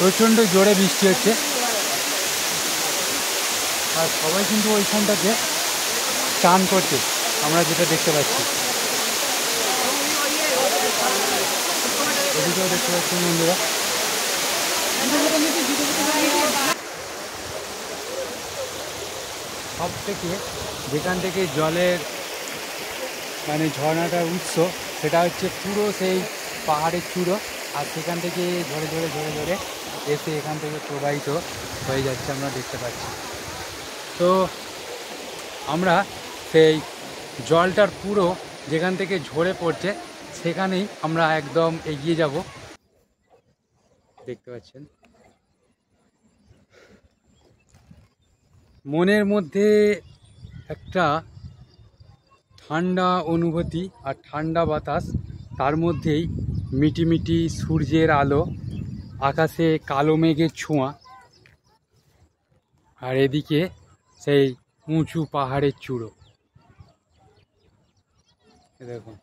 প্রচণ্ড জোরে বৃষ্টি হচ্ছে, আর সবাই কিন্তু ওইখানটাতে চান করছে আমরা যেটা দেখতে পাচ্ছি। এদিকেও দেখতে পাচ্ছি বন্ধুরা। সব থেকে যেখান থেকে জলের মানে ঝর্ণাটার উৎস সেটা হচ্ছে পুরো সেই পাহাড়ের চূড়ো, আর সেখান থেকে ঝরে ঝরে ঝরে ঝরে এসে এখান থেকে প্রবাহিত হয়ে যাচ্ছে আমরা দেখতে পাচ্ছি। তো আমরা সেই জলটার পুরো যেখান থেকে ঝরে পড়ছে সেখানেই আমরা একদম এগিয়ে যাব। দেখতে পাচ্ছেন মনের মধ্যে একটা ঠান্ডা অনুভূতি আর ঠান্ডা বাতাস, তার মধ্যেই মিটিমিটি সূর্যের আলো, আকাশে কালো মেঘের ছোঁয়া, আর এদিকে সেই উঁচু পাহাড়ের চূড়ো। দেখুন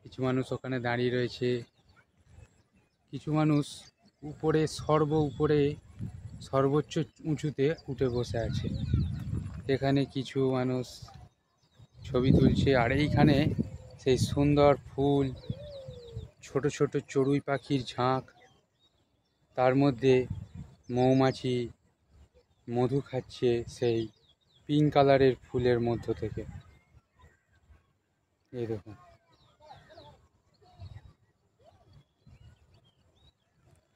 কিছু মানুষ ওখানে দাঁড়িয়ে রয়েছে, কিছু মানুষ উপরে সর্বোচ্চ উঁচুতে উঠে বসে আছে। এখানে কিছু মানুষ ছবি তুলছে, আর এইখানে সেই সুন্দর ফুল, ছোট ছোট চড়ুই পাখির ঝাঁক, তার মধ্যে মৌমাছি মধু খাচ্ছে সেই পিঙ্ক কালারের ফুলের মধ্য থেকে। এই দেখুন,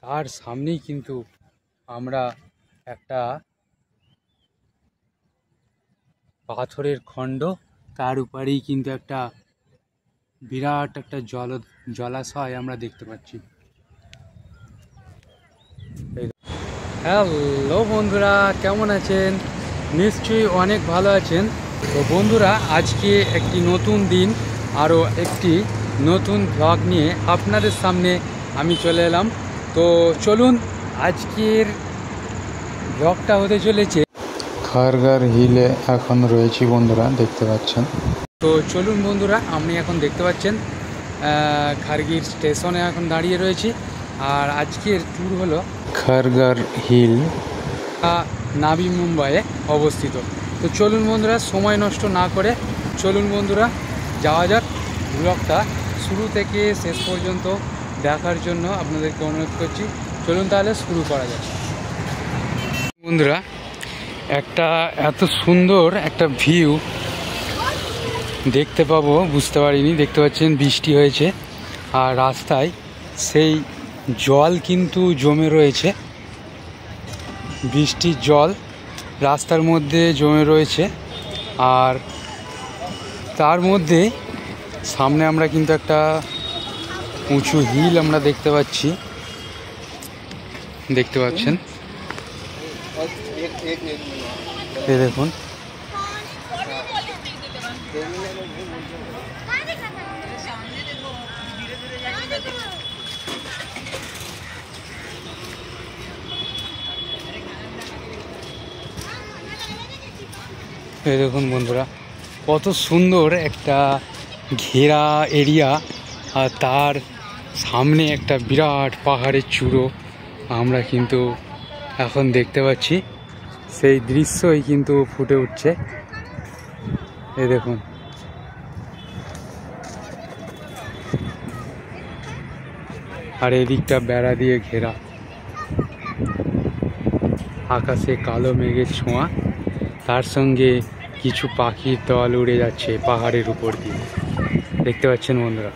তার সামনেই কিন্তু আমরা একটা পাথরের খণ্ড, তার উপরেই কিন্তু একটা বিরাট একটা জলাশয় আমরা দেখতে পাচ্ছি। হ্যালো বন্ধুরা, কেমন আছেন? নিশ্চয়ই অনেক ভালো আছেন। তো বন্ধুরা, আজকে একটি নতুন দিন, আরও একটি নতুন ভ্লগ নিয়ে আপনাদের সামনে আমি চলে এলাম। তো চলুন, আজকের ভ্লগটা হতে চলেছে খারগার হিলে এখন রয়েছি বন্ধুরা, দেখতে পাচ্ছেন। তো চলুন বন্ধুরা, আপনি এখন দেখতে পাচ্ছেন খারগির স্টেশনে এখন দাঁড়িয়ে রয়েছি, আর আজকের ট্যুর হলো খারগার হিল, নাভি মুম্বাইয়ে অবস্থিত। তো চলুন বন্ধুরা, সময় নষ্ট না করে চলুন বন্ধুরা যাওয়া যাক। ব্লগটা শুরু থেকে শেষ পর্যন্ত দেখার জন্য আপনাদেরকে অনুরোধ করছি। চলুন তাহলে শুরু করা যাক বন্ধুরা। একটা এত সুন্দর একটা ভিউ দেখতে পাবো বুঝতে পারিনি। দেখতে পাচ্ছেন বৃষ্টি হয়েছে, আর রাস্তায় সেই জল কিন্তু জমে রয়েছে, বৃষ্টির জল রাস্তার মধ্যে জমে রয়েছে। আর তার মধ্যে সামনে আমরা কিন্তু একটা উঁচু হিল আমরা দেখতে পাচ্ছি, দেখতে পাচ্ছেন। এই দেখুন, এই দেখুন বন্ধুরা, কত সুন্দর একটা ঘেরা এরিয়া, আর তার সামনে একটা বিরাট পাহাড়ের চূড়ো আমরা কিন্তু এখন দেখতে পাচ্ছি। সেই দৃশ্যই কিন্তু ফুটে উঠছে। এই দেখুন, আর এদিকটা বেড়া দিয়ে ঘেরা, আকাশে কালো মেঘের ছোঁয়া, তার সঙ্গে কিছু পাখির দল উড়ে যাচ্ছে পাহাড়ের উপর দিয়ে, দেখতে পাচ্ছেন বন্ধুরা।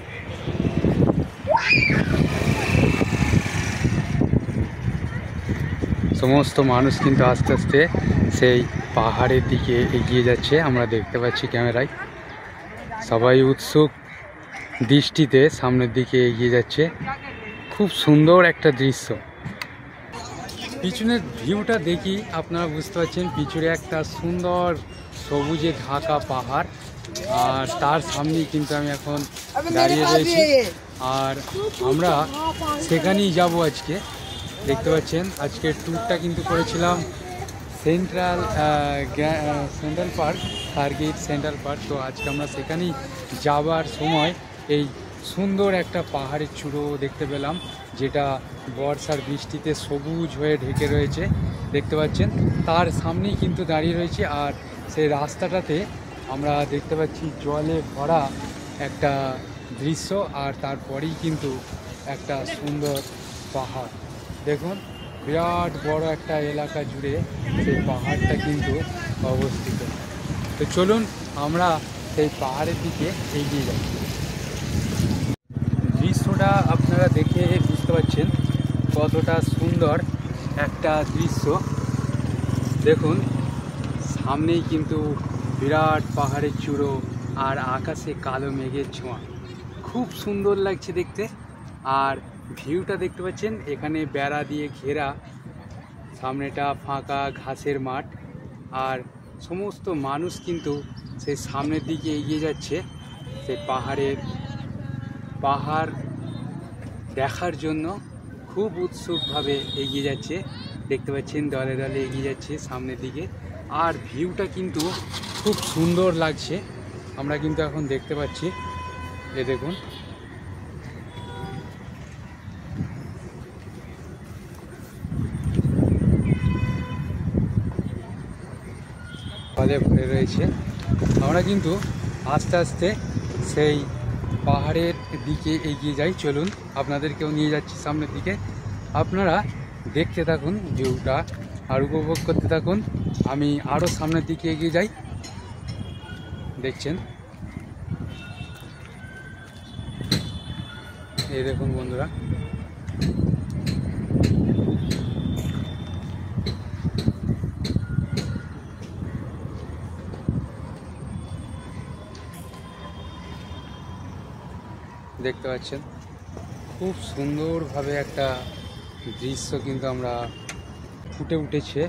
সমস্ত মানুষ কিন্তু আস্তে আস্তে সেই পাহাড়ের দিকে এগিয়ে যাচ্ছে, আমরা দেখতে পাচ্ছি ক্যামেরায়। সবাই উৎসুক দৃষ্টিতে সামনের দিকে এগিয়ে যাচ্ছে। খুব সুন্দর একটা দৃশ্য। পিছনের ভিউটা দেখি আপনারা বুঝতে পারছেন, পিছনে একটা সুন্দর সবুজে ঢাকা পাহাড়, আর তার সামনেই কিন্তু আমি এখন দাঁড়িয়ে রয়েছি, আর আমরা সেখানেই যাব আজকে। দেখতে পাচ্ছেন আজকের ট্যুরটা কিন্তু করেছিলাম সেন্ট্রাল পার্ক, খারগির সেন্ট্রাল পার্ক। তো আজকে আমরা সেখানেই যাবার সময় এই সুন্দর একটা পাহাড়ের চূড়ো দেখতে পেলাম, যেটা বর্ষার বৃষ্টিতে সবুজ হয়ে ঢেকে রয়েছে দেখতে পাচ্ছেন। তার সামনেই কিন্তু দাঁড়িয়ে রয়েছে, আর সেই রাস্তাটাতে আমরা দেখতে পাচ্ছি জলে ভরা একটা দৃশ্য, আর তারপরেই কিন্তু একটা সুন্দর পাহাড়। দেখুন, বিরাট বড় একটা এলাকা জুড়ে সেই পাহাড়টা কিন্তু অবস্থিত। তো চলুন আমরা সেই পাহাড়ের দিকে এগিয়ে যাই। দৃশ্যটা আপনারা দেখে বুঝতে পারছেন কতটা সুন্দর একটা দৃশ্য। দেখুন, সামনেই কিন্তু বিরাট পাহাড়ের চূড়ো, আর আকাশে কালো মেঘের ছোঁয়া, খুব সুন্দর লাগছে দেখতে। আর ভিউটা দেখতে পাচ্ছেন, এখানে বেড়া দিয়ে ঘেরা, সামনেটা ফাঁকা ঘাসের মাঠ, আর সমস্ত মানুষ কিন্তু সেই সামনের দিকে এগিয়ে যাচ্ছে সেই পাহাড় দেখার জন্য। খুব উৎসুকভাবে এগিয়ে যাচ্ছে, দেখতে পাচ্ছেন দলে দলে এগিয়ে যাচ্ছে সামনের দিকে। আর ভিউটা কিন্তু খুব সুন্দর লাগছে, আমরা কিন্তু এখন দেখতে পাচ্ছি। এ দেখুন, জলে ভরে রয়েছে। আমরা কিন্তু আস্তে আস্তে সেই পাহাড়ের দিকে এগিয়ে যাই। চলুন, আপনাদেরকেও নিয়ে যাচ্ছি সামনের দিকে। আপনারা দেখতে থাকুন ভিউটা আর উপভোগ করতে থাকুন। আমি আরও সামনের দিকে এগিয়ে যাই। দেখছেন, এই দেখুন বন্ধুরা, দেখতে পাচ্ছেন খুব সুন্দরভাবে একটা দৃশ্য কিন্তু আমরা ফুটে উঠেছে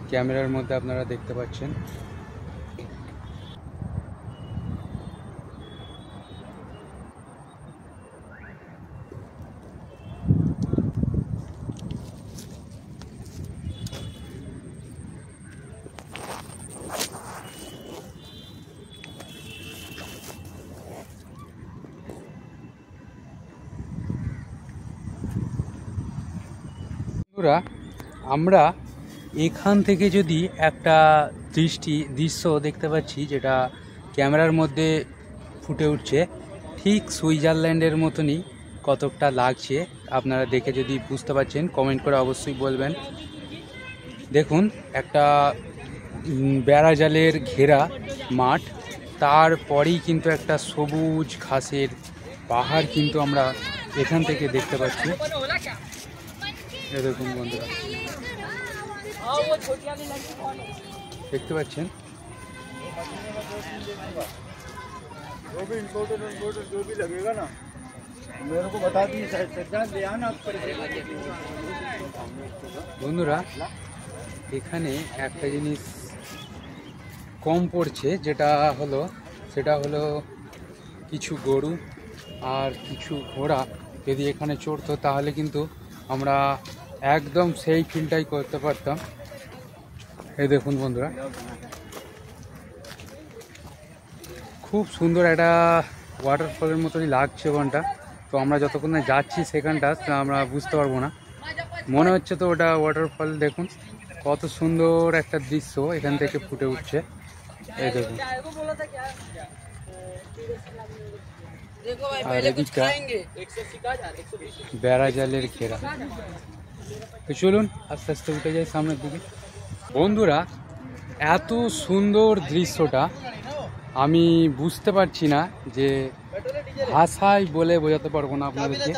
ক্যামেরার মধ্যে, আপনারা দেখতে পাচ্ছেন। বন্ধুরা, আমরা এখান থেকে যদি একটা দৃশ্য দেখতে পাচ্ছি, যেটা ক্যামেরার মধ্যে ফুটে উঠছে, ঠিক সুইজারল্যান্ডের মতনই কতটা লাগছে। আপনারা দেখে যদি বুঝতে পারছেন, কমেন্ট করে অবশ্যই বলবেন। দেখুন, একটা বেড়া জালের ঘেরা মাঠ, তারপরেই কিন্তু একটা সবুজ ঘাসের পাহাড় কিন্তু আমরা এখান থেকে দেখতে পাচ্ছি। দেখুন বন্ধুরা, দেখতে পাচ্ছেন বন্ধুরা, এখানে একটা জিনিস কম পড়ছে, সেটা হলো কিছু গরু আর কিছু ঘোড়া যদি এখানে চড়তো, তাহলে কিন্তু আমরা একদম সেই ফিলটাই করতে পারতাম। এই দেখুন বন্ধুরা, খুব সুন্দর একটা ওয়াটারফলের মতনই লাগছে ওখানটা। তো আমরা যতক্ষণ না যাচ্ছি সেখানটা আমরা বুঝতে পারবো না, মনে হচ্ছে তো ওটা ওয়াটারফল। দেখুন কত সুন্দর একটা দৃশ্য এখান থেকে ফুটে উঠছে। এই দেখুন, আর এদিকটা বেড়া জালের ঘেরা। তো চলুন আস্তে আস্তে উঠে যাই সামনের দিকে। বন্ধুরা, এত সুন্দর দৃশ্যটা আমি বুঝতে পারছি না, যে ভাষায় বলে বোঝাতে পারবো না আপনাদেরকে।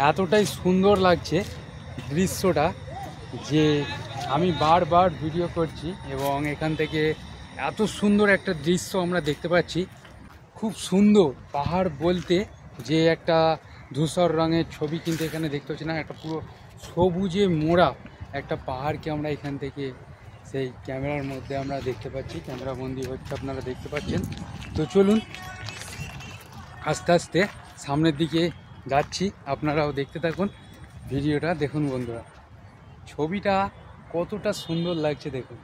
এতটাই সুন্দর লাগছে দৃশ্যটা যে আমি বারবার ভিডিও করছি, এবং এখান থেকে এত সুন্দর একটা দৃশ্য আমরা দেখতে পাচ্ছি। খুব সুন্দর পাহাড় বলতে যে একটা ধূসর রঙের ছবি কিন্তু এখানে দেখতে পাচ্ছি না, একটা পুরো সবুজে মোড়া একটা পাহাড়কে আমরা এখান থেকে সেই ক্যামেরার মধ্যে আমরা দেখতে পাচ্ছি, ক্যামেরা বন্দি হচ্ছে, আপনারা দেখতে পাচ্ছেন। তো চলুন আস্তে আস্তে সামনের দিকে যাচ্ছি, আপনারাও দেখতে থাকুন ভিডিওটা। দেখুন বন্ধুরা, ছবিটা কতটা সুন্দর লাগছে দেখুন।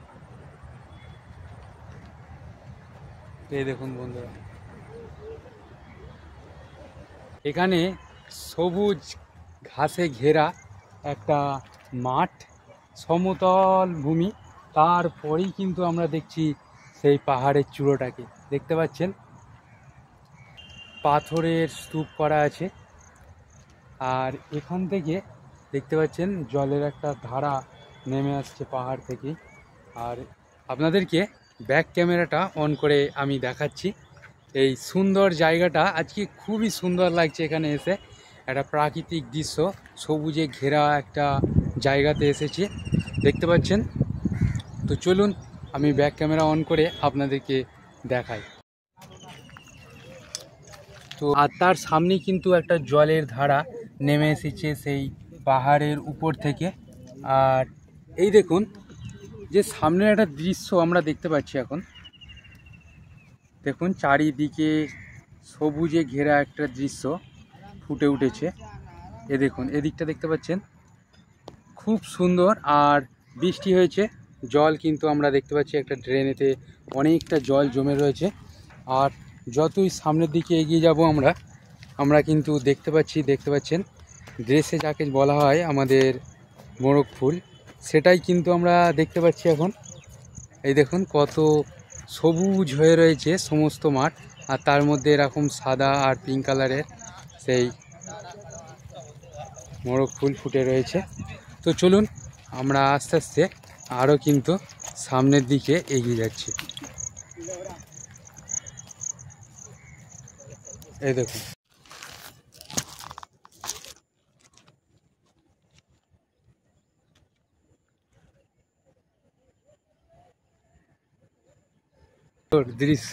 এই দেখুন বন্ধুরা, এখানে সবুজ ঘাসে ঘেরা একটা মাঠ, সমতল ভূমি, তারপরেই কিন্তু আমরা দেখছি সেই পাহাড়ের চূড়োটাকে দেখতে পাচ্ছেন, পাথরের স্তূপ করা আছে। আর এখান থেকে দেখতে পাচ্ছেন জলের একটা ধারা নেমে আসছে পাহাড় থেকে। আর আপনাদেরকে ব্যাক ক্যামেরাটা অন করে আমি দেখাচ্ছি এই সুন্দর জায়গাটা। আজকে খুবই সুন্দর লাগছে এখানে এসে, একটা প্রাকৃতিক দৃশ্য, সবুজে ঘেরা একটা জায়গাতে এসেছি দেখতে পাচ্ছেন। তো চলুন আমি ব্যাক ক্যামেরা অন করে আপনাদেরকে দেখাই। তো আর তার সামনেই কিন্তু একটা জলের ধারা নেমে এসেছে সেই পাহাড়ের উপর থেকে। আর এই দেখুন যে সামনের একটা দৃশ্য আমরা দেখতে পাচ্ছি এখন, দেখুন চারিদিকে সবুজে ঘেরা একটা দৃশ্য ফুটে উঠেছে। এ দেখুন এদিকটা দেখতে পাচ্ছেন, খুব সুন্দর। আর বৃষ্টি হয়েছে, জল কিন্তু আমরা দেখতে পাচ্ছি একটা ড্রেনেতে অনেকটা জল জমে রয়েছে। আর যতই সামনের দিকে এগিয়ে যাব আমরা কিন্তু দেখতে পাচ্ছেন ড্রেসে যাকে বলা হয় আমাদের মোরগ ফুল, সেটাই কিন্তু আমরা দেখতে পাচ্ছি এখন। এই দেখুন কত সবুজ হয়ে রয়েছে সমস্ত মাঠ, আর তার মধ্যে এরকম সাদা আর পিঙ্ক কালারের সেই মোরগ ফুল ফুটে রয়েছে। তো চলুন আমরা আস্তে আস্তে আরও কিন্তু সামনের দিকে এগিয়ে যাচ্ছি। এই দেখুন দৃশ্য,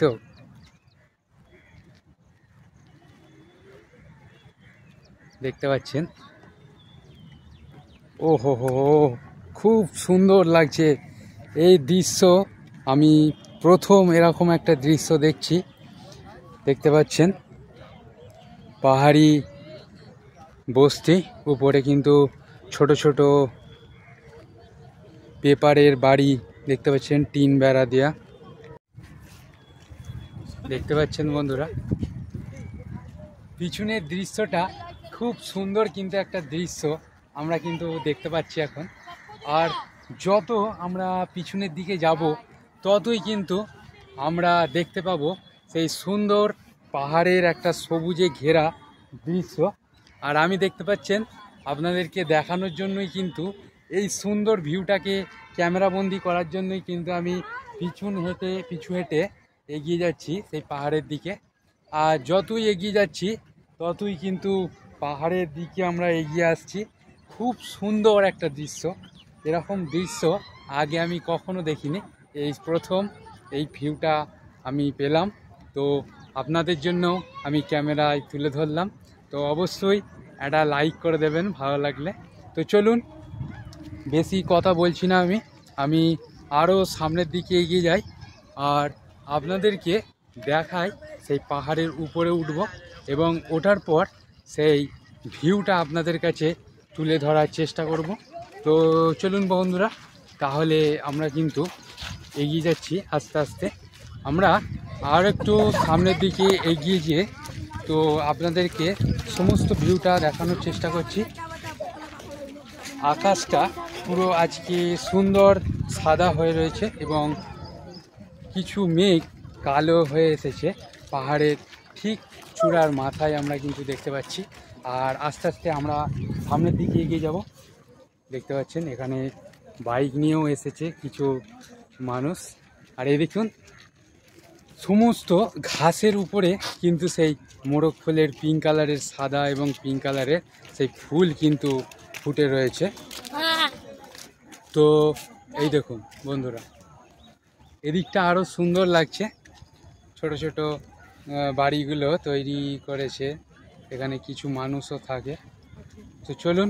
দেখতে পাচ্ছেন। ও হো হো, খুব সুন্দর লাগছে এই দৃশ্য। আমি প্রথম এরকম একটা দৃশ্য দেখছি, দেখতে পাচ্ছেন পাহাড়ি বস্তি, উপরে কিন্তু ছোট ছোট পেপারের বাড়ি দেখতে পাচ্ছেন, টিন বেড়া দেয়া দেখতে পাচ্ছেন বন্ধুরা। পিছনের দৃশ্যটা খুব সুন্দর কিন্তু একটা দৃশ্য আমরা কিন্তু দেখতে পাচ্ছি এখন। আর যত আমরা পিছনের দিকে যাব ততই কিন্তু আমরা দেখতে পাবো সেই সুন্দর পাহাড়ের একটা সবুজে ঘেরা দৃশ্য। আর আমি দেখতে পাচ্ছেন আপনাদেরকে দেখানোর জন্যই কিন্তু এই সুন্দর ভিউটাকে ক্যামেরাবন্দি করার জন্যই কিন্তু আমি পিছু হেঁটে এগিয়ে যাচ্ছি সেই পাহাড়ের দিকে। আর যতই এগিয়ে যাচ্ছি ততই কিন্তু পাহাড়ের দিকে আমরা এগিয়ে আসছি। খুব সুন্দর একটা দৃশ্য, এরকম দৃশ্য আগে আমি কখনো দেখিনি, এই প্রথম এই ভিউটা আমি পেলাম। তো আপনাদের জন্য আমি ক্যামেরায় তুলে ধরলাম। তো অবশ্যই একটা লাইক করে দেবেন ভালো লাগলে। তো চলুন বেশি কথা বলছি না, আমি আরও সামনের দিকে এগিয়ে যাই আর আপনাদেরকে দেখাই সেই পাহাড়ের উপরে উঠব এবং ওঠার পর সেই ভিউটা আপনাদের কাছে তুলে ধরার চেষ্টা করব। তো চলুন বন্ধুরা, তাহলে আমরা কিন্তু এগিয়ে যাচ্ছি আস্তে আস্তে। আমরা আর একটু সামনের দিকে এগিয়ে গিয়ে তো আপনাদেরকে সমস্ত ভিউটা দেখানোর চেষ্টা করছি। আকাশটা পুরো আজকে সুন্দর সাদা হয়ে রয়েছে এবং কিছু মেঘ কালো হয়ে এসেছে পাহাড়ের ঠিক চূড়ার মাথায় আমরা কিন্তু দেখতে পাচ্ছি। আর আস্তে আস্তে আমরা সামনের দিকে এগিয়ে যাব। দেখতে পাচ্ছেন এখানে বাইক নিয়েও এসেছে কিছু মানুষ। আর এই দেখুন সমস্ত ঘাসের উপরে কিন্তু সেই মোরগ ফুলের পিঙ্ক কালারের, সাদা এবং পিঙ্ক কালারের সেই ফুল কিন্তু ফুটে রয়েছে। তো এই দেখুন বন্ধুরা, এদিকটা আরও সুন্দর লাগছে, ছোট ছোট বাড়িগুলো তৈরি করেছে, এখানে কিছু মানুষও থাকে। তো চলুন,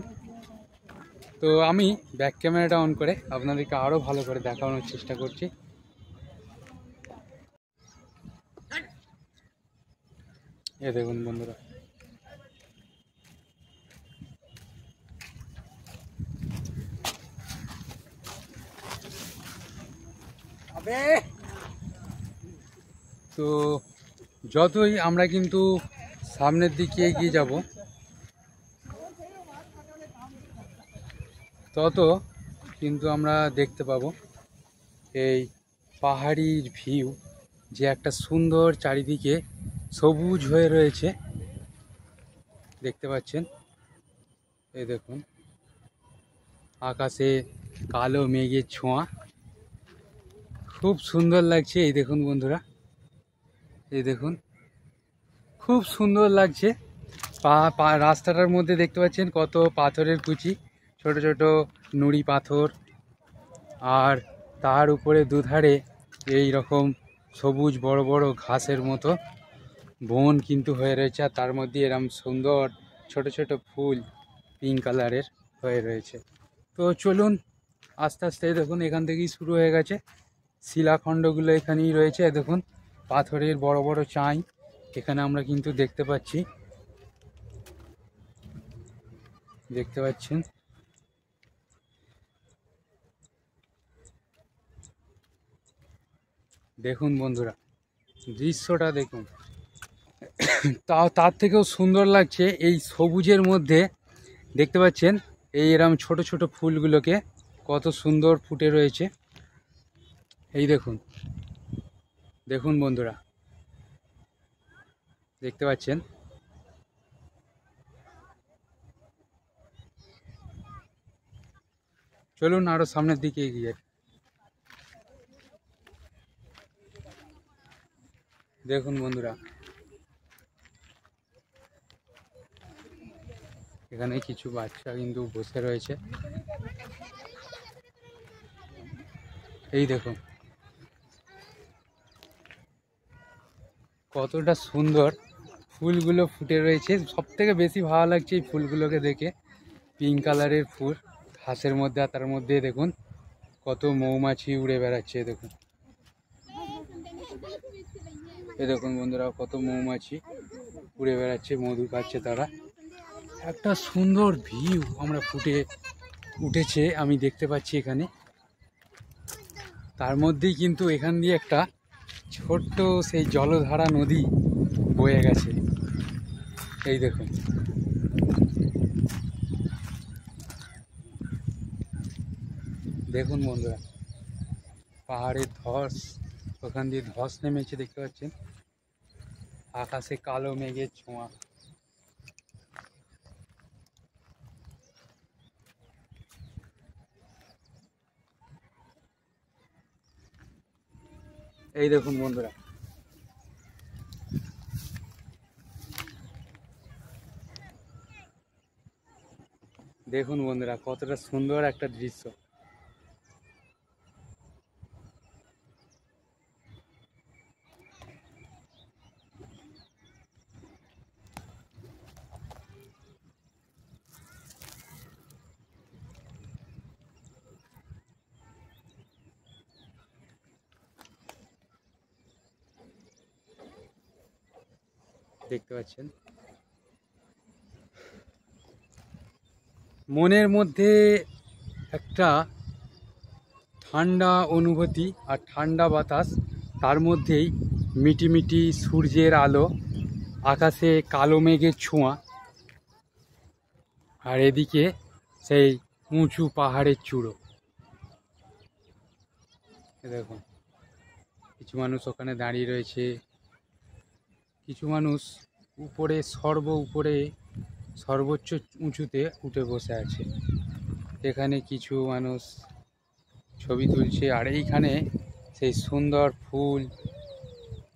তো আমি ব্যাক ক্যামেরাটা অন করে আপনাদেরকে আরও ভালো করে দেখানোর চেষ্টা করছি। এ দেখুন বন্ধুরা, তো যতই আমরা কিন্তু সামনের দিকে এগিয়ে যাব তত কিন্তু আমরা দেখতে পাবো এই পাহাড়ির ভিউ, যে একটা সুন্দর চারিদিকে সবুজ হয়ে রয়েছে, দেখতে পাচ্ছেন। এই দেখুন আকাশে কালো মেঘের ছোঁয়া, খুব সুন্দর লাগছে। এই দেখুন বন্ধুরা, এই দেখুন খুব সুন্দর লাগছে। রাস্তাটার মধ্যে দেখতে পাচ্ছেন কত পাথরের কুচি, ছোট ছোট নুড়ি পাথর, আর তার উপরে দুধারে এই রকম সবুজ বড় বড় ঘাসের মতো বন কিন্তু হয়ে রয়েছে, আর তার মধ্যে এরকম সুন্দর ছোট ছোট ফুল পিঙ্ক কালারের হয়ে রয়েছে। তো চলুন আস্তে আস্তে, দেখুন এখান থেকেই শুরু হয়ে গেছে, শিলাখণ্ডগুলো এখানেই রয়েছে। দেখুন পাথরের বড় বড় চাই এখানে আমরা কিন্তু দেখতে পাচ্ছি, দেখতে পাচ্ছেন। দেখুন বন্ধুরা দৃশ্যটা দেখুন, তার থেকেও সুন্দর লাগছে এই সবুজের মধ্যে। দেখতে পাচ্ছেন এই এরম ছোট ছোট ফুলগুলোকে কত সুন্দর ফুটে রয়েছে। এই দেখুন, দেখুন বন্ধুরা, দেখতে পাচ্ছেন। চলুন আরো সামনের দিকে এগিয়ে। দেখুন বন্ধুরা, এখানে কিছু বাচ্চা কিন্তু বসে রয়েছে। এই দেখুন কতটা সুন্দর ফুলগুলো ফুটে রয়েছে। সব থেকে বেশি ভালো লাগছে এই ফুলগুলোকে দেখে, পিঙ্ক কালারের ফুল ঘাসের মধ্যে, আর তার মধ্যে দেখুন কত মৌমাছি উড়ে বেড়াচ্ছে। দেখুন, এই দেখুন বন্ধুরা কত মৌমাছি উড়ে বেড়াচ্ছে, মধু খাচ্ছে তারা। একটা সুন্দর ভিউ আমরা উঠেছে আমি দেখতে পাচ্ছি এখানে। তার মধ্যেই কিন্তু এখান দিয়ে একটা ছোট্ট সেই জলধারা নদী বয়ে গেছে। এই দেখুন, দেখুন বন্ধুরা পাহাড়ের ধস, ওখান দিয়ে ধস নেমেছে, দেখতে পাচ্ছেন। আকাশে কালো মেঘের ছোঁয়া। এই দেখুন বন্ধুরা, দেখুন বন্ধুরা কতটা সুন্দর একটা দৃশ্য। দেখতে পাচ্ছেন মনের মধ্যে একটা ঠান্ডা অনুভূতি আর ঠান্ডা বাতাস, তার মধ্যেই মিটিমিটি সূর্যের আলো, আকাশে কালো মেঘের ছোঁয়া, আর এদিকে সেই উঁচু পাহাড়ের চূড়ো। দেখুন কিছু মানুষ ওখানে দাঁড়িয়ে রয়েছে, কিছু মানুষ উপরে সর্বোচ্চ উঁচুতে উঠে বসে আছে। এখানে কিছু মানুষ ছবি তুলছে, আর এইখানে সেই সুন্দর ফুল,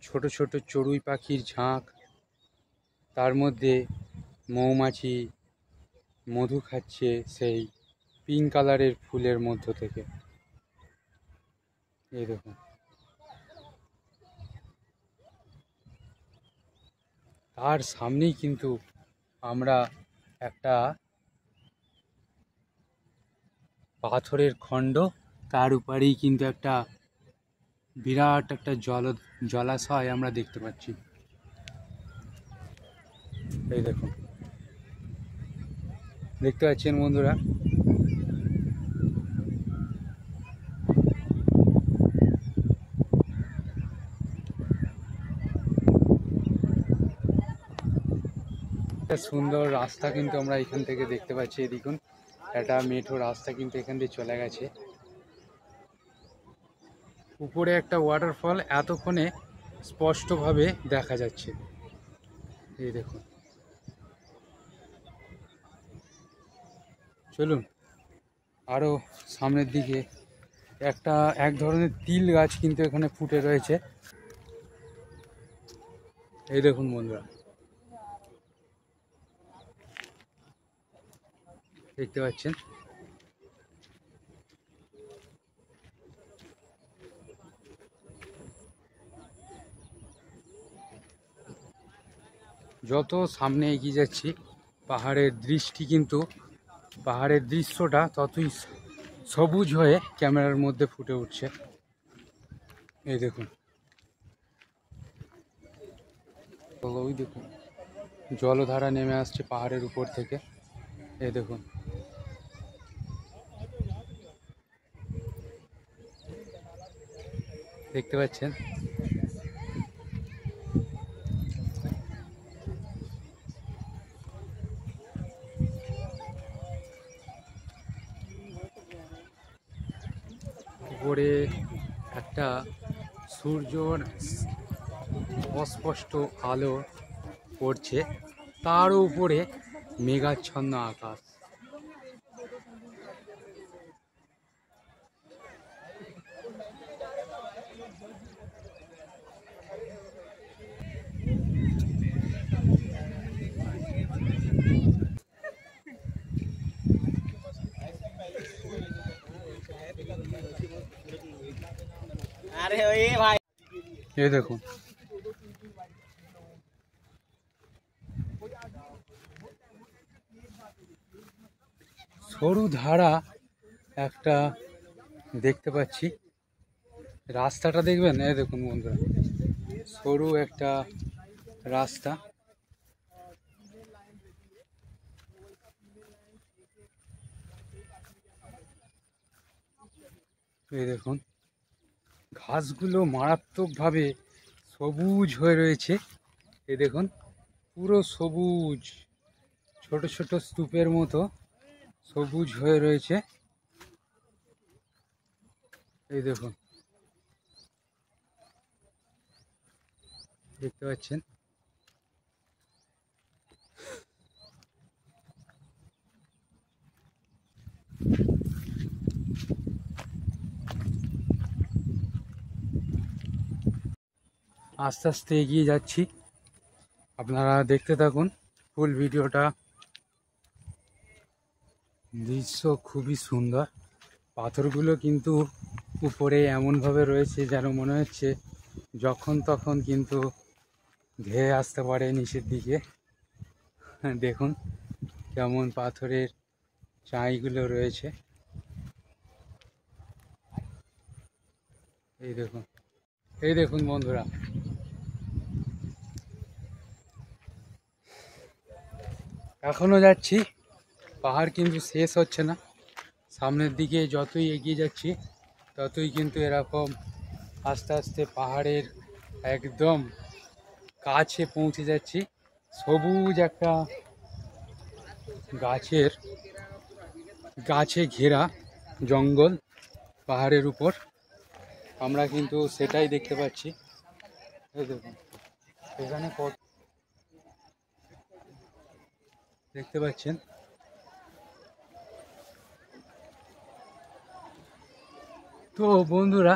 ছোট ছোট চড়ুই পাখির ঝাঁক, তার মধ্যে মৌমাছি মধু খাচ্ছে সেই পিঙ্ক কালারের ফুলের মধ্য থেকে। এই দেখুন, তার সামনেই কিন্তু আমরা একটা পাথরের খণ্ড, তার উপরেই কিন্তু একটা বিরাট একটা জলাশয় আমরা দেখতে পাচ্ছি। এই দেখুন, দেখতে পাচ্ছেন বন্ধুরা, একটা সুন্দর রাস্তা কিন্তু আমরা এখান থেকে দেখতে পাচ্ছি। দেখুন একটা মেঠো রাস্তা কিন্তু এখান দিয়ে চলে গেছে। উপরে একটা ওয়াটারফল এতক্ষণে স্পষ্টভাবে দেখা যাচ্ছে। এই দেখুন, চলুন আরও সামনের দিকে। এক ধরনের তিল গাছ কিন্তু এখানে ফুটে রয়েছে। এই দেখুন বন্ধুরা, দেখতে পাচ্ছেন। যত সামনে এগিয়ে যাচ্ছি পাহাড়ের দৃশ্যটা ততই সবুজ হয়ে ক্যামেরার মধ্যে ফুটে উঠছে। এই দেখুন, ওই দেখুন জলধারা নেমে আসছে পাহাড়ের উপর থেকে। এই দেখুন, দেখতে পাচ্ছেন। উপরে একটা সূর্যর অস্পষ্ট আলো পড়ছে, তার উপরে মেঘাচ্ছন্ন আকাশ। এই দেখুন, সরু ধারা একটা দেখতে পাচ্ছি। রাস্তাটা দেখবেন, এই দেখুন বন্ধুরা, সরু একটা রাস্তা। এই দেখুন, ঘাসগুলো মারাত্মকভাবে সবুজ হয়ে রয়েছে। এই দেখুন, পুরো সবুজ, ছোট ছোট স্তূপের মতো সবুজ হয়ে রয়েছে। এই দেখুন, দেখতে পাচ্ছেন। আস্তে আস্তে এগিয়ে যাচ্ছি, আপনারা দেখতে থাকুন ফুল ভিডিওটা। দৃশ্য খুবই সুন্দর। পাথরগুলো কিন্তু উপরে এমনভাবে রয়েছে যেন মনে হচ্ছে যখন তখন কিন্তু ধেয়ে আসতে পারে নিচের দিকে। দেখুন কেমন পাথরের চাইগুলো রয়েছে। এই দেখুন বন্ধুরা, এখনো যাচ্ছি, পাহাড় কিন্তু শেষ হচ্ছে না। সামনের দিকে যতই এগিয়ে যাচ্ছি ততই কিন্তু এরকম আস্তে আস্তে পাহাড়ের একদম কাছে পৌঁছে যাচ্ছি। সবুজ একটা গাছে ঘেরা জঙ্গল পাহাড়ের উপর, আমরা কিন্তু সেটাই দেখতে পাচ্ছি। এই দেখুন, এখানে দেখতে পাচ্ছেন। তো বন্ধুরা,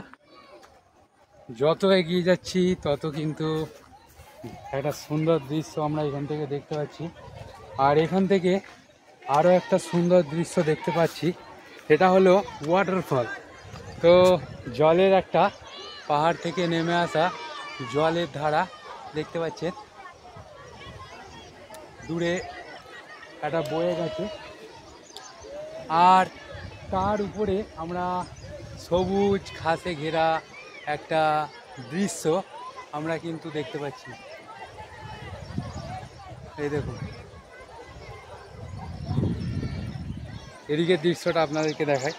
যত এগিয়ে যাচ্ছি তত কিন্তু একটা সুন্দর দৃশ্য আমরা এখান থেকে দেখতে পাচ্ছি। আর এখান থেকে আরও একটা সুন্দর দৃশ্য দেখতে পাচ্ছি, সেটা হলো ওয়াটারফল। তো জলের একটা পাহাড় থেকে নেমে আসা জলের ধারা দেখতে পাচ্ছেন, দূরে একটা বয়ে গেছে। আর তার উপরে আমরা সবুজ ঘাসে ঘেরা একটা দৃশ্য আমরা কিন্তু দেখতে পাচ্ছি। এই দেখুন, এদিকের দৃশ্যটা আপনাদেরকে দেখাই।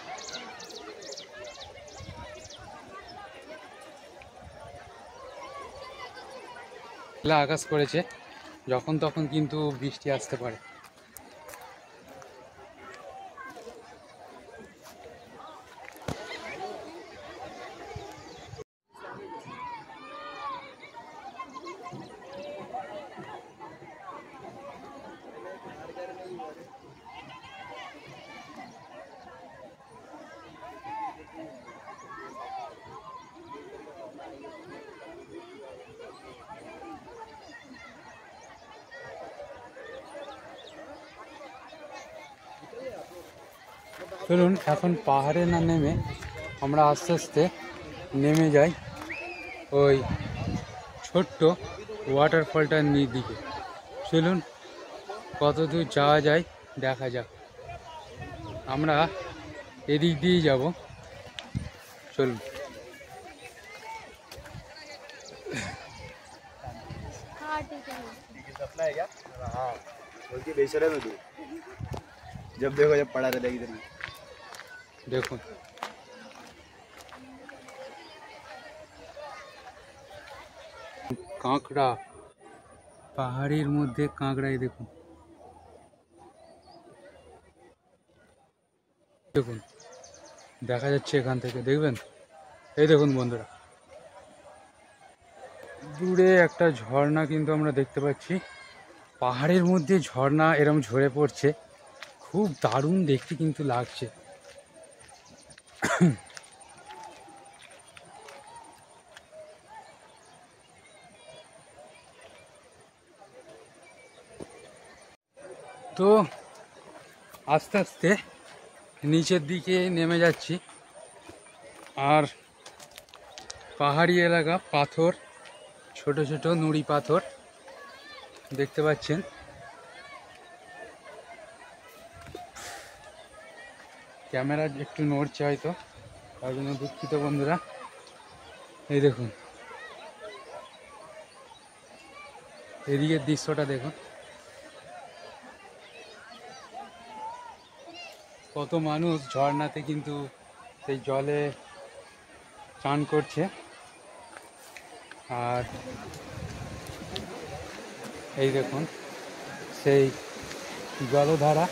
আকাশ করেছে, যখন তখন কিন্তু বৃষ্টি আসতে পারে। চলুন এখন পাহাড়ে না নেমে আমরা আস্তে আস্তে নেমে যাই ওই ছোট্ট ওয়াটারফলটার দিকে। চলুন কত দূর যাওয়া যায় দেখা যাক। আমরা এদিক দিয়েই যাব, চলুন। जब देखो जब पड़ा रहता इधर में। দেখুন কাঁকড়া, পাহাড়ের মধ্যে কাঁকড়াই দেখুন, দেখুন দেখা যাচ্ছে এখান থেকে, দেখবেন। এই দেখুন বন্ধুরা, দূরে একটা ঝর্ণা কিন্তু আমরা দেখতে পাচ্ছি। পাহাড়ের মধ্যে ঝর্ণা এরম ঝরে পড়ছে, খুব দারুণ দেখতে কিন্তু লাগছে। তো আস্তে আস্তে নিচের দিকে নেমে যাচ্ছি। আর পাহাড়ি এলাকা, পাথর, ছোট ছোট নুড়ি পাথর দেখতে পাচ্ছেন। ক্যামেরা একটু নড়ছে হয়তো, তার জন্য দুঃখিত বন্ধুরা। এই দেখুন এদিকের দৃশ্যটা দেখুন, কত মানুষ ঝর্ণাতে কিন্তু সেই জলে চান করছে। আর এই দেখুন সেই জলধারা,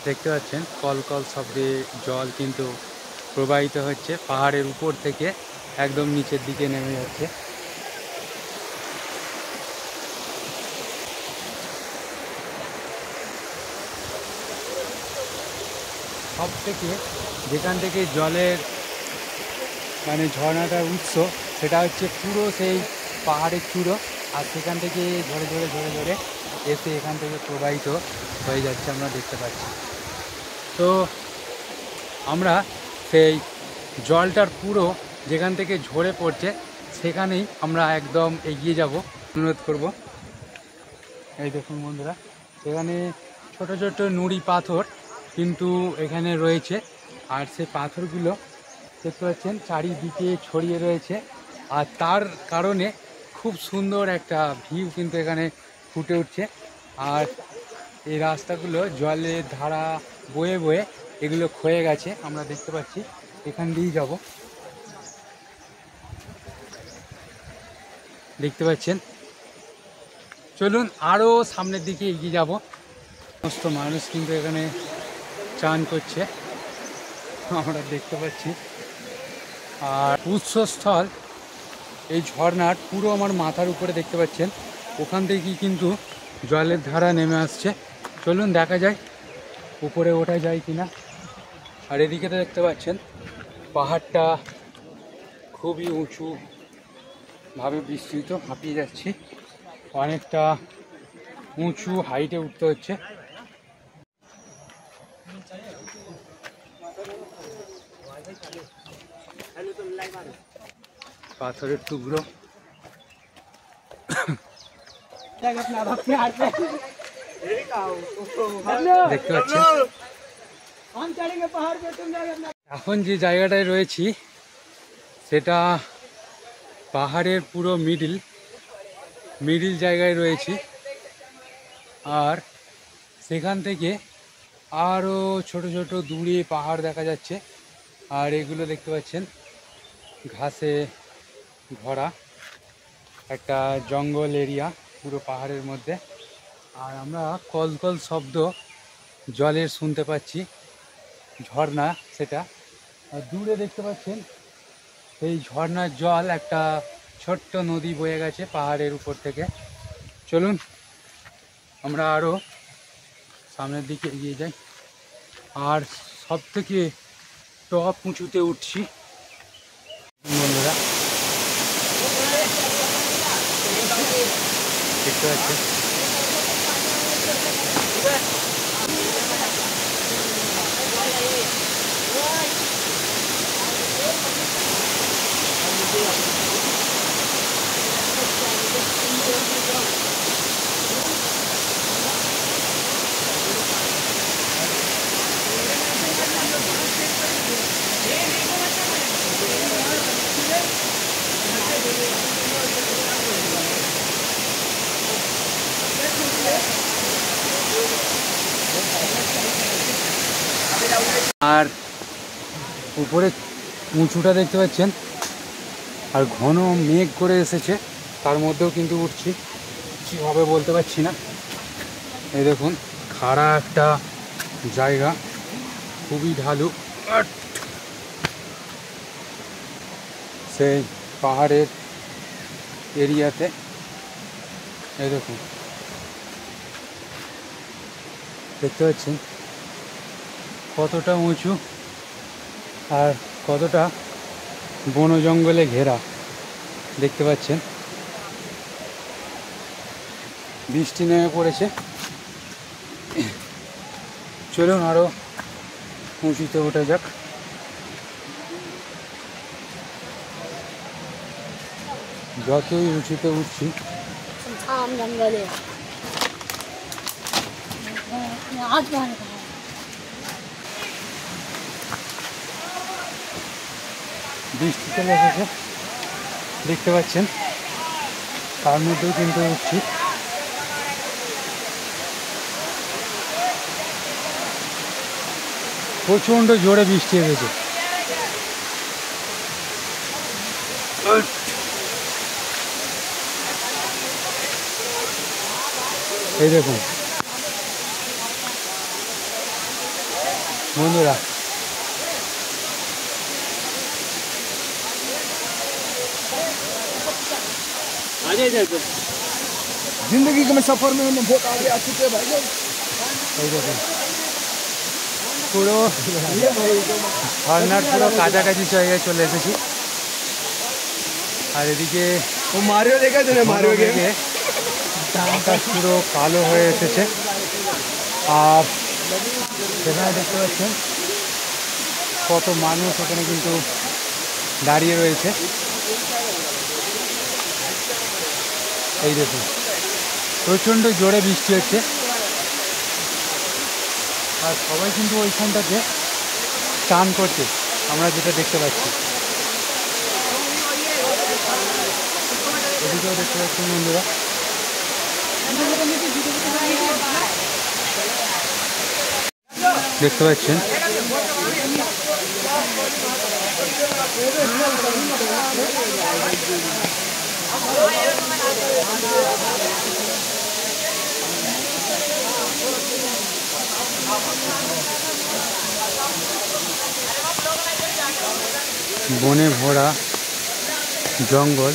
দেখতে পাচ্ছেন কল কল শব্দে জল কিন্তু প্রবাহিত হচ্ছে পাহাড়ের উপর থেকে, একদম নিচের দিকে নেমে যাচ্ছে। সব থেকে যেখান থেকে জলের মানে ঝর্ণাটার উৎস, সেটা হচ্ছে পুরো সেই পাহাড়ের চূড়ো। আর সেখান থেকে ঝরে ঝরে ঝরে ঝরে এসে এখান থেকে প্রবাহিত হয়ে যাচ্ছে, আমরা দেখতে পাচ্ছি। তো আমরা সেই জলটার পুরো যেখান থেকে ঝরে পড়ছে সেখানেই আমরা একদম এগিয়ে যাব, অনুরোধ করব। এই দেখুন বন্ধুরা, এখানে ছোট ছোট নুড়ি পাথর কিন্তু এখানে রয়েছে। আর সেই পাথরগুলো দেখতে পাচ্ছেন চারিদিকে ছড়িয়ে রয়েছে, আর তার কারণে খুব সুন্দর একটা ভিউ কিন্তু এখানে ফুটে উঠছে। আর এই রাস্তাগুলো জলের ধারা বয়ে বয়ে এগুলো ক্ষয়ে গেছে, আমরা দেখতে পাচ্ছি। এখান দিয়েই যাব, দেখতে পাচ্ছেন। চলুন আরও সামনের দিকে এগিয়ে যাব। সমস্ত মানুষ কিন্তু এখানে চান করছে, আমরা দেখতে পাচ্ছি। আর উৎসস্থল এই ঝর্ণার পুরো আমার মাথার উপরে দেখতে পাচ্ছেন, ওখান থেকেই কিন্তু জলের ধারা নেমে আসছে। চলুন দেখা যায় উপরে ওঠা যায় কিনা। আর এদিকে তো দেখতে পাচ্ছেন পাহাড়টা খুবই উঁচুভাবে বিস্তৃত, হাঁপিয়ে যাচ্ছি, অনেকটা উঁচু হাইটে উঠতে হচ্ছে। পাথরের টুকরো দেখতে পাচ্ছেন। এখন যে জায়গাটায় রয়েছি সেটা পাহাড়ের পুরো মিডিল জায়গায় রয়েছি। আর সেখান থেকে আরও ছোট ছোট দূরে পাহাড় দেখা যাচ্ছে। আর এগুলো দেখতে পাচ্ছেন ঘাসে ভরা একটা জঙ্গল এরিয়া পুরো পাহাড়ের মধ্যে। আর আমরা কলকল শব্দ জলের শুনতে পাচ্ছি, ঝর্ণা সেটা। আর দূরে দেখতে পাচ্ছেন এই ঝর্ণার জল একটা ছোট্ট নদী বয়ে গেছে পাহাড়ের উপর থেকে। চলুন আমরা আরও সামনের দিকে এগিয়ে যাই। আর সব থেকে টপ উঁচুতে উঠছি বন্ধুরা, দেখতে পাচ্ছেন। আর উপরে উঁচুটা দেখতে পাচ্ছেন, আর ঘন মেঘ করে এসেছে, তার মধ্যেও কিন্তু উঠছি, কীভাবে বলতে পারছি না। এই দেখুন খাড়া একটা জায়গা, খুবই ঢালু, সেই পাহাড়ের এরিয়াতে। এই দেখুন দেখতে পাচ্ছেন কতটা উঁচু আর কতটা বন জঙ্গলে ঘেরা, দেখতে পাচ্ছেন। বৃষ্টি নেমে পড়েছে। চলুন আরও উঁচুতে ওঠা যাক। যতই উঁচুতে উঠছি जंगल आज বৃষ্টি চলে এসেছে, দেখতে পাচ্ছেন। তার মধ্যেও কিন্তু উঠছি। প্রচণ্ড জোরে বৃষ্টি এসেছে। এই দেখুন বন্ধুরা, जिंदगी के सफर में हम बहुत आगे आ चुके हैं भाई। এই দেখুন পুরো ঝর্নার পুরো কাছাকাছি জায়গায় চলে এসেছি। আর এদিকে वो मारियो देखा तूने मारियो के মেঘে আকাশ পুরো কালো হয়ে এসেছে। আর সেখানে দেখতে পাচ্ছেন কত মানুষ ওখানে কিন্তু দাঁড়িয়ে রয়েছে। এই দেখুন প্রচণ্ড জোরে বৃষ্টি হচ্ছে, আর সবাই কিন্তু ওইখানটাতে স্নান করছে, আমরা যেটা দেখতে পাচ্ছি। এদিকেও দেখতে পাচ্ছেন বন্ধুরা। দেখতে পাচ্ছেন বনে ভরা জঙ্গল।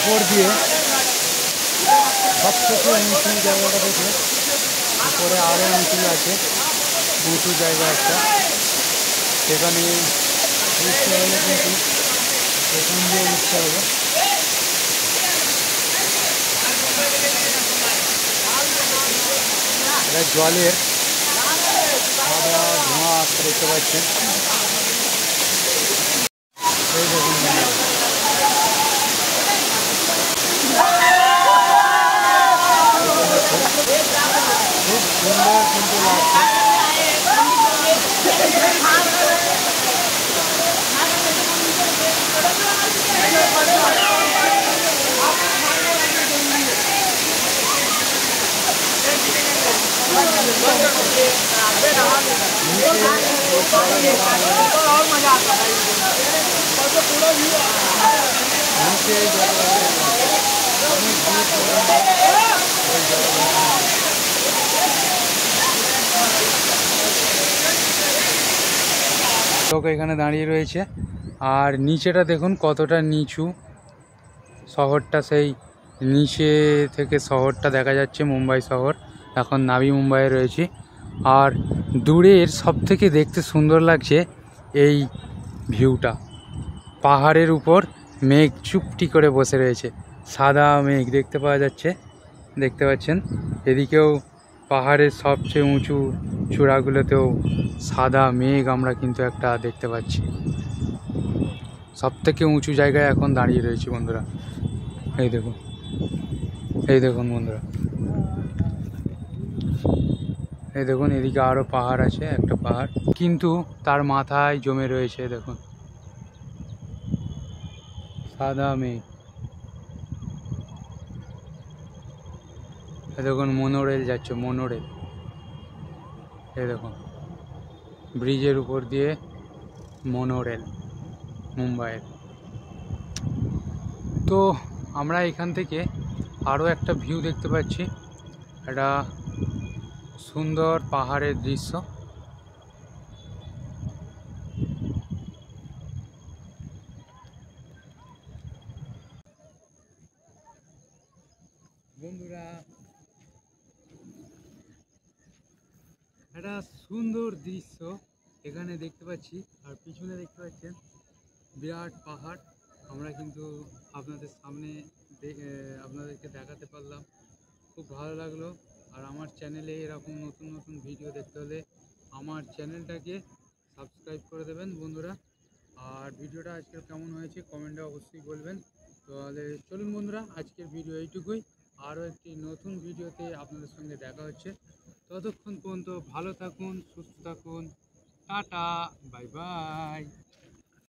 উপর দিয়ে সব থেকে উঁচু জায়গাটা থেকে উপরে আরও উঁচু আছে, উঁচু জায়গা একটা, সেখানে উঠতে হলে কিন্তু এখান দিয়ে উঠতে হবে। এটা জলের সাদা ধোঁয়া আসতে দেখতে পাচ্ছেন। এই দেখুন খুব সুন্দর কিন্তু লাগছে। লোক এখানে দাঁড়িয়ে রয়েছে, আর নিচেটা দেখুন কতটা নিচু, শহরটা সেই নিচে থেকে শহরটা দেখা যাচ্ছে, মুম্বাই শহর। এখন নাভি মুম্বাইয়ে রয়েছি। আর দূরের সব থেকে দেখতে সুন্দর লাগছে এই ভিউটা, পাহাড়ের উপর মেঘ চুপটি করে বসে রয়েছে, সাদা মেঘ দেখতে পাওয়া যাচ্ছে, দেখতে পাচ্ছেন। এদিকেও পাহাড়ের সবচেয়ে উঁচু চূড়াগুলোতেও সাদা মেঘ আমরা কিন্তু একটা দেখতে পাচ্ছি। সব থেকে উঁচু জায়গায় এখন দাঁড়িয়ে রয়েছি বন্ধুরা। এই দেখুন, এই দেখুন বন্ধুরা, এই দেখুন এদিকে আরও পাহাড় আছে, একটা পাহাড় কিন্তু তার মাথায় জমে রয়েছে দেখুন সাদা মেঘ। এই দেখুন মনোরেল যাচ্ছে, মনোরেল, এই দেখুন ব্রিজের উপর দিয়ে মনোরেল মুম্বাইয়ের। তো আমরা এখান থেকে আরও একটা ভিউ দেখতে পাচ্ছি, একটা সুন্দর পাহাড়ের দৃশ্য। বন্ধুরা একটা সুন্দর দৃশ্য এখানে দেখতে পাচ্ছি, আর পিছনে দেখতে পাচ্ছেন বিরাট পাহাড়। আমরা কিন্তু আপনাদের সামনে আপনাদেরকে দেখাতে পারলাম, খুব ভালো লাগলো। আর আমার চ্যানেলে এরকম নতুন নতুন ভিডিও দেখতে হলে আমার চ্যানেলটাকে সাবস্ক্রাইব করে দেবেন বন্ধুরা। আর ভিডিওটা আজকের কেমন হয়েছে কমেন্টে অবশ্যই বলবেন। তাহলে চলুন বন্ধুরা, আজকের ভিডিও এইটুকুই। আরও একটি নতুন ভিডিওতে আপনাদের সঙ্গে দেখা হচ্ছে। ততক্ষণ পর্যন্ত ভালো থাকুন, সুস্থ থাকুন, টাটা, বাই বাই।